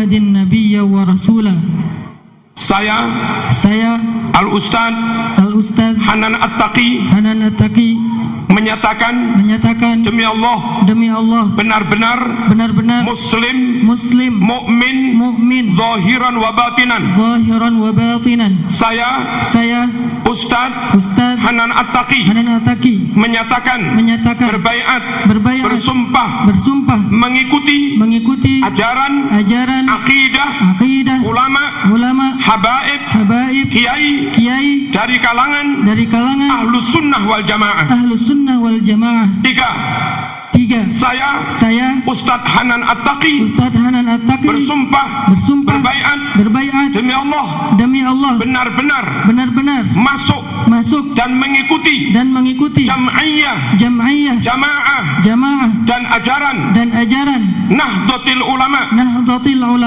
Nabiyya wa rasulah. Saya Al-Ustaz Hanan At-Taqi menyatakan demi Allah benar-benar muslim mukmin zahiran wa batinan. Saya Ustaz Hanan At-Taqi menyatakan berbaiat bersumpah mengikuti ajaran akidah ulama habaib kiai dari kalangan Ahlus Sunnah wal Jamaah. Tiga, saya Ustaz Hanan At-Taqi bersumpah berbaiat demi Allah benar-benar masuk dan mengikuti jam'iyah jamaah dan ajaran Nahdlatul Ulama